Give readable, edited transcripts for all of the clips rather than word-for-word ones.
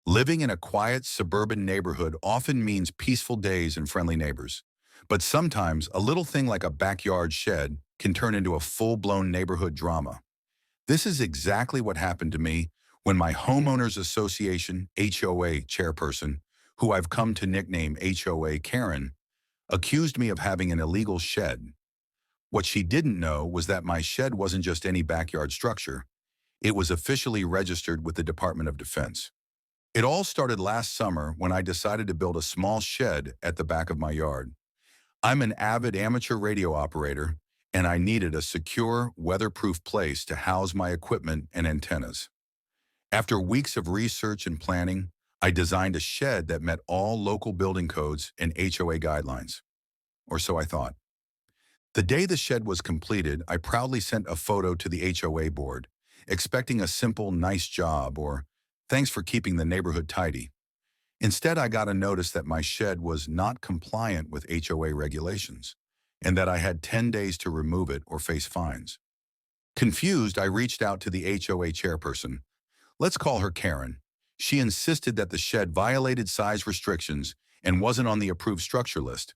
Living in a quiet suburban neighborhood often means peaceful days and friendly neighbors. But sometimes a little thing like a backyard shed can turn into a full-blown neighborhood drama. This is exactly what happened to me when my Homeowners Association HOA chairperson, who I've come to nickname HOA Karen, accused me of having an illegal shed. What she didn't know was that my shed wasn't just any backyard structure. It was officially registered with the Department of Defense. It all started last summer when I decided to build a small shed at the back of my yard. I'm an avid amateur radio operator, and I needed a secure, weatherproof place to house my equipment and antennas. After weeks of research and planning, I designed a shed that met all local building codes and HOA guidelines. Or so I thought. The day the shed was completed, I proudly sent a photo to the HOA board, expecting a simple "nice job" or "thanks for keeping the neighborhood tidy." Instead, I got a notice that my shed was not compliant with HOA regulations and that I had 10 days to remove it or face fines. Confused, I reached out to the HOA chairperson. Let's call her Karen. She insisted that the shed violated size restrictions and wasn't on the approved structure list.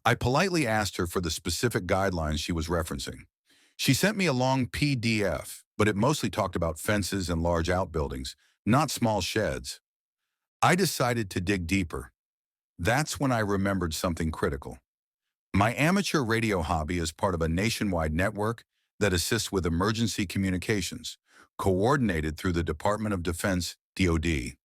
I politely asked her for the specific guidelines she was referencing. She sent me a long PDF, but it mostly talked about fences and large outbuildings, not small sheds. I decided to dig deeper. That's when I remembered something critical. My amateur radio hobby is part of a nationwide network that assists with emergency communications, coordinated through the Department of Defense, DoD.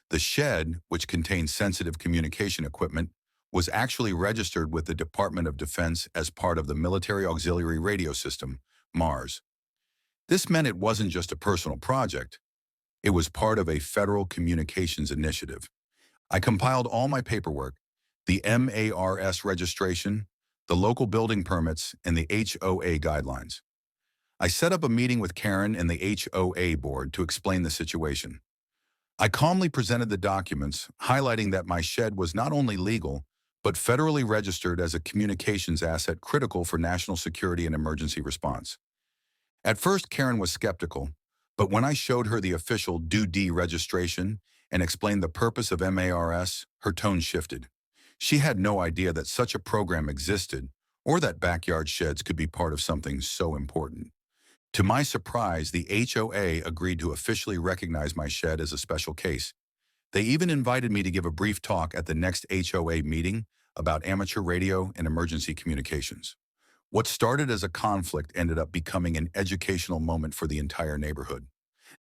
The shed, which contains sensitive communication equipment, was actually registered with the Department of Defense as part of the Military Auxiliary Radio System, MARS. This meant it wasn't just a personal project. It was part of a federal communications initiative. I compiled all my paperwork, the MARS registration, the local building permits, and the HOA guidelines. I set up a meeting with Karen and the HOA board to explain the situation. I calmly presented the documents, highlighting that my shed was not only legal, but federally registered as a communications asset critical for national security and emergency response. At first, Karen was skeptical, but when I showed her the official DoD registration and explained the purpose of MARS, her tone shifted. She had no idea that such a program existed or that backyard sheds could be part of something so important. To my surprise, the HOA agreed to officially recognize my shed as a special case. They even invited me to give a brief talk at the next HOA meeting about amateur radio and emergency communications. What started as a conflict ended up becoming an educational moment for the entire neighborhood.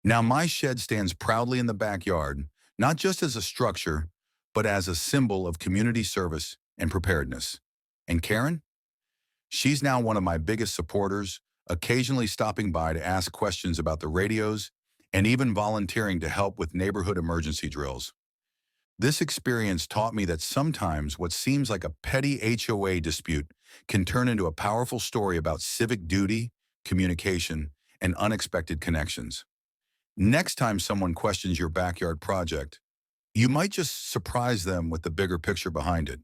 Now my shed stands proudly in the backyard, not just as a structure, but as a symbol of community service and preparedness. And Karen? She's now one of my biggest supporters, occasionally stopping by to ask questions about the radios and even volunteering to help with neighborhood emergency drills. This experience taught me that sometimes what seems like a petty HOA dispute can turn into a powerful story about civic duty, communication, and unexpected connections. Next time someone questions your backyard project, you might just surprise them with the bigger picture behind it.